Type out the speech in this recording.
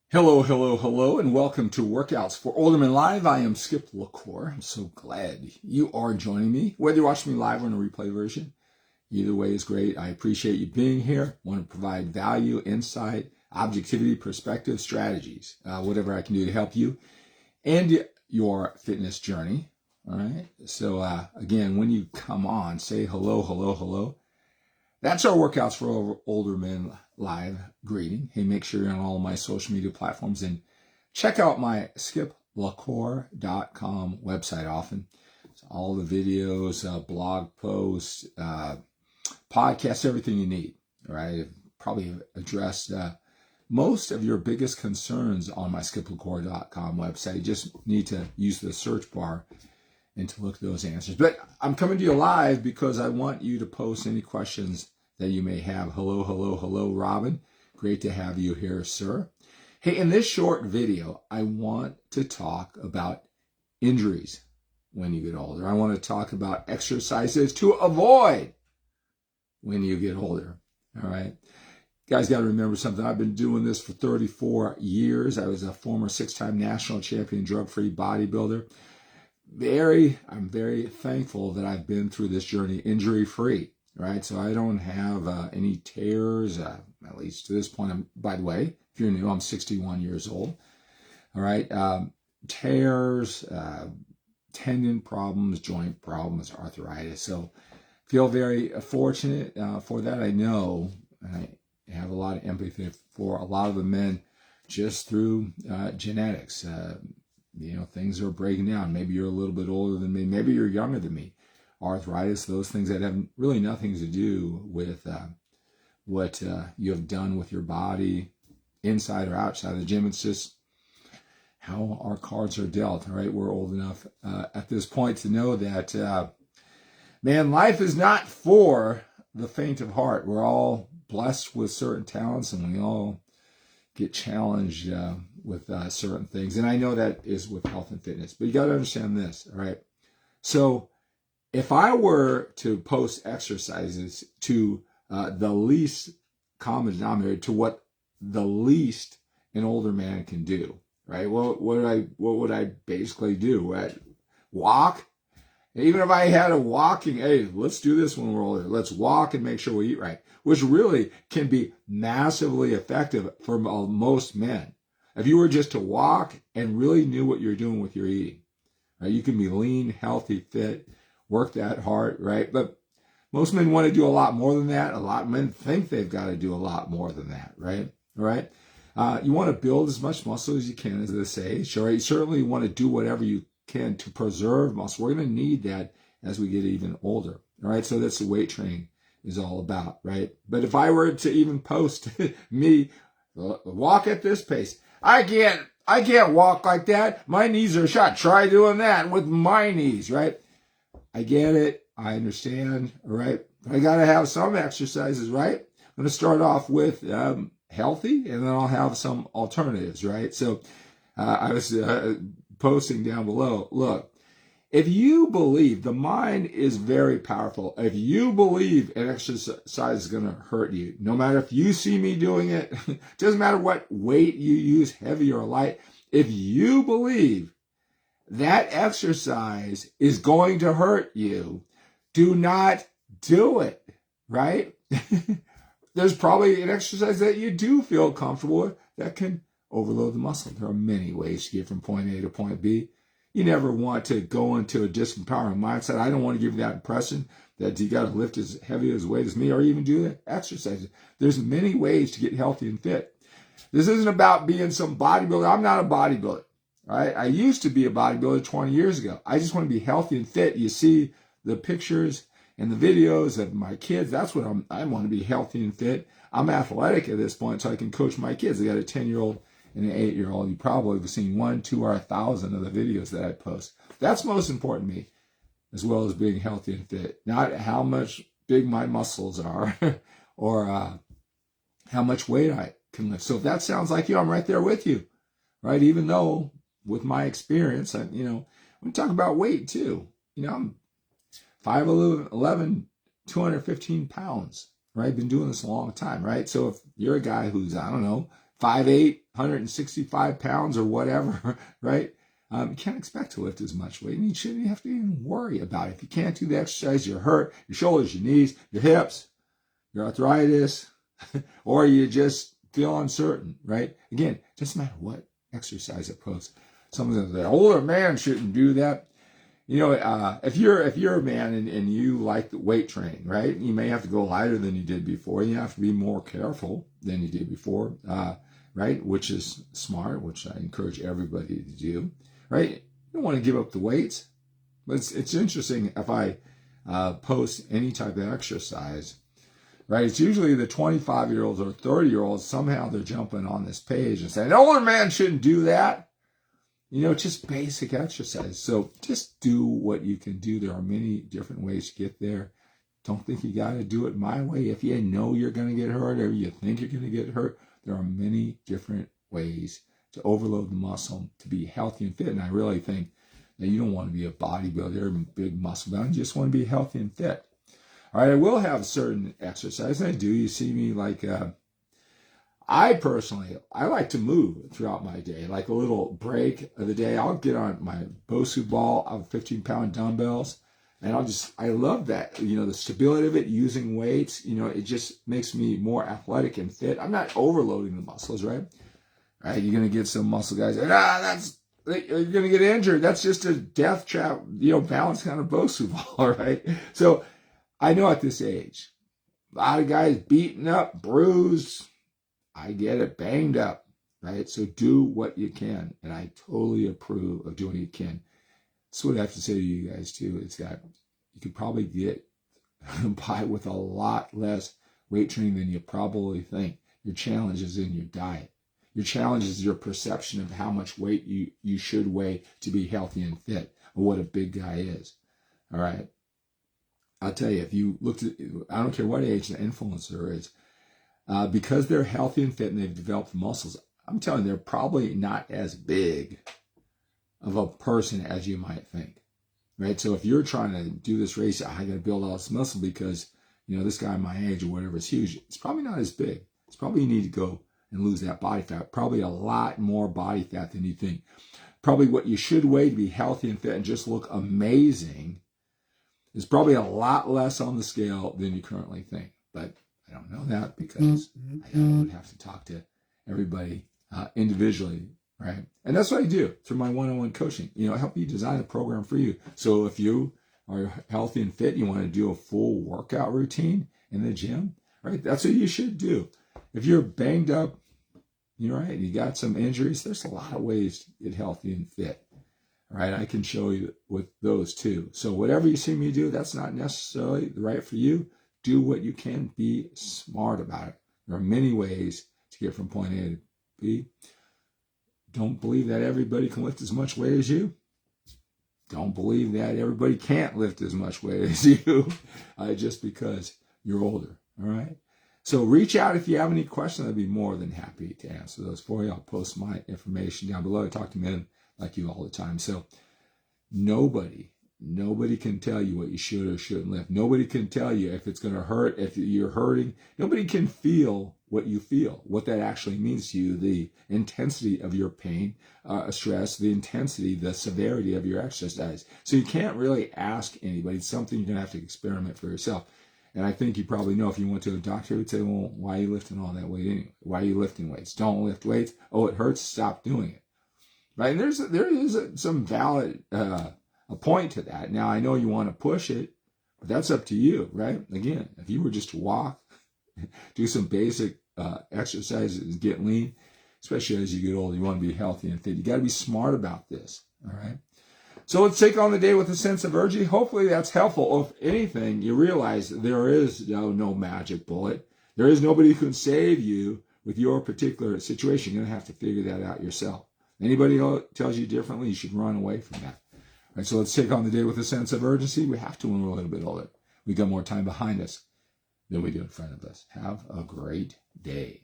Hello, hello, hello, and welcome to Workouts for Older Men Live. I am Skip LaCour. I'm so glad you are joining me, whether you're watching me live or in a replay version. Either way is great. I appreciate you being here. I want to provide value, insight, objectivity, perspective, strategies, whatever I can do to help you and your fitness journey. All right. So again, when you come on, say hello, hello, hello. That's our Workouts for Older Men Live greeting. Hey, make sure you're on all my social media platforms and check out my skiplacour.com website often. It's all the videos, blog posts, podcasts, everything you need. All right. I've probably addressed most of your biggest concerns on my skiplacour.com website. You just need to use the search bar and to look at those answers. But I'm coming to you live because I want you to post any questions that you may have. Hello, hello, hello, Robin. Great to have you here, sir. Hey, in this short video, I want to talk about injuries when you get older. I want to talk about exercises to avoid when you get older. All right. You guys got to remember something. I've been doing this for 34 years. I was a former 6-time national champion drug-free bodybuilder. I'm very thankful that I've been through this journey injury-free, right? So I don't have any tears, at least to this point. By the way, if you're new, I'm 61 years old. All right. Tears, tendon problems, joint problems, arthritis. So feel very fortunate for that. I know, and I have a lot of empathy for a lot of the men just through genetics. Things are breaking down. Maybe you're a little bit older than me. Maybe you're younger than me. Arthritis, those things that have really nothing to do with what you have done with your body, inside or outside of the gym. It's just how our cards are dealt. All right, we're old enough at this point to know that, man, life is not for the faint of heart. We're all blessed with certain talents, and we all get challenged with certain things. And I know that is with health and fitness, but you got to understand this, all right? So if I were to post exercises to the least common denominator, to what the least an older man can do, right? What would I basically do? Walk? Even if I had a walking, hey, let's do this when we're older. Let's walk and make sure we eat right, which really can be massively effective for most men. If you were just to walk and really knew what you're doing with your eating, right? You can be lean, healthy, fit, work that hard, right? But most men want to do a lot more than that. A lot of men think they've got to do a lot more than that, right? All right. You want to build as much muscle as you can, as they say. Sure, you certainly want to do whatever you can to preserve muscle. We're going to need that as we get even older. All right. So that's the weight training is all about, right? But if I were to even post me walk at this pace, I can't walk like that. My knees are shot. Try doing that with my knees, right? I get it. I understand. All right. I got to have some exercises, right? I'm going to start off with healthy, and then I'll have some alternatives, right? So I was posting down below, look, if you believe the mind is very powerful, if you believe an exercise is going to hurt you, no matter if you see me doing it, doesn't matter what weight you use, heavy or light, if you believe that exercise is going to hurt you, do not do it, right? There's probably an exercise that you do feel comfortable with that can overload the muscle. There are many ways to get from point A to point B. You never want to go into a disempowering mindset. I don't want to give you that impression that you got to lift as heavy as weight as me or even do the exercises. There's many ways to get healthy and fit. This isn't about being some bodybuilder. I'm not a bodybuilder. Right? I used to be a bodybuilder 20 years ago. I just want to be healthy and fit. You see the pictures and the videos of my kids. That's what I want to be healthy and fit. I'm athletic at this point, so I can coach my kids. I got a 10-year-old and an 8-year-old. You probably have seen 1, 2, or 1,000 of the videos that I post. That's most important to me, as well as being healthy and fit. Not how much big my muscles are or how much weight I can lift. So if that sounds like you, I'm right there with you, right? Even though with my experience, I'm talking about weight too. I'm 5'11", 215 pounds, right? Been doing this a long time, right? So if you're a guy who's, I don't know, 5'8", 165 pounds or whatever, right? You can't expect to lift as much weight, and you shouldn't have to even worry about it. If you can't do the exercise, you're hurt, your shoulders, your knees, your hips, your arthritis, or you just feel uncertain, right? Again, it doesn't matter what exercise approach. Some of the older man shouldn't do that. You know, if you're a man and you like the weight training, right? You may have to go lighter than you did before. You have to be more careful than you did before, right? Which is smart, which I encourage everybody to do, right? You don't want to give up the weights, but it's interesting if I post any type of exercise, right? It's usually the 25-year-olds or 30-year-olds. Somehow they're jumping on this page and saying, older man shouldn't do that. You know, just basic exercise. So just do what you can do. There are many different ways to get there. Don't think you got to do it my way. If you know you're going to get hurt or you think you're going to get hurt, there are many different ways to overload the muscle to be healthy and fit. And I really think that you don't want to be a bodybuilder, big muscle bound. You just want to be healthy and fit. All right, I will have certain exercises. I do. You see me like... I personally like to move throughout my day, like a little break of the day. I'll get on my BOSU ball, I have 15-pound dumbbells, and I love that, you know, the stability of it, using weights, you know, it just makes me more athletic and fit. I'm not overloading the muscles, right? Right? You're going to get some muscle guys, you're going to get injured. That's just a death trap, you know, balance kind of BOSU ball, right? So I know at this age, a lot of guys beaten up, bruised, I get it, banged up, right? So do what you can, and I totally approve of doing what you can. That's what I have to say to you guys too. It's that you could probably get by with a lot less weight training than you probably think. Your challenge is in your diet. Your challenge is your perception of how much weight you should weigh to be healthy and fit, or what a big guy is. All right? I'll tell you, if you looked at, I don't care what age the influencer is, because they're healthy and fit and they've developed muscles, I'm telling you, they're probably not as big of a person as you might think, right? So if you're trying to do this race, I got to build all this muscle because, you know, this guy my age or whatever is huge. It's probably not as big. It's probably you need to go and lose that body fat, probably a lot more body fat than you think. Probably what you should weigh to be healthy and fit and just look amazing is probably a lot less on the scale than you currently think. But I don't know that because I would have to talk to everybody individually, right? And that's what I do through my one-on-one coaching. You know, I help you design a program for you. So if you are healthy and fit, you want to do a full workout routine in the gym, right? That's what you should do. If you're banged up, you're right, you got some injuries, there's a lot of ways to get healthy and fit, right? I can show you with those too. So whatever you see me do, that's not necessarily right for you. Do what you can. Be smart about it. There are many ways to get from point A to B. Don't believe that everybody can lift as much weight as you. Don't believe that everybody can't lift as much weight as you just because you're older. All right? So reach out if you have any questions. I'd be more than happy to answer those for you. I'll post my information down below. I talk to men like you all the time. So nobody can tell you what you should or shouldn't lift. Nobody can tell you if it's going to hurt, if you're hurting. Nobody can feel what you feel, what that actually means to you, the intensity of your pain, stress, the intensity, the severity of your exercise. So you can't really ask anybody. It's something you're going to have to experiment for yourself. And I think you probably know if you went to a doctor, he would say, well, why are you lifting all that weight anyway? Why are you lifting weights? Don't lift weights. Oh, it hurts. Stop doing it. Right? And there is some valid a point to that. Now, I know you want to push it, but that's up to you, right? Again, if you were just to walk, do some basic exercises, get lean, especially as you get older, you want to be healthy and fit. You got to be smart about this, all right? So let's take on the day with a sense of urgency. Hopefully that's helpful. If anything, you realize there is no magic bullet. There is nobody who can save you with your particular situation. You're going to have to figure that out yourself. Anybody who tells you differently, you should run away from that. All right, so let's take on the day with a sense of urgency. We have to when we're a little bit older. We got more time behind us than we do in front of us. Have a great day.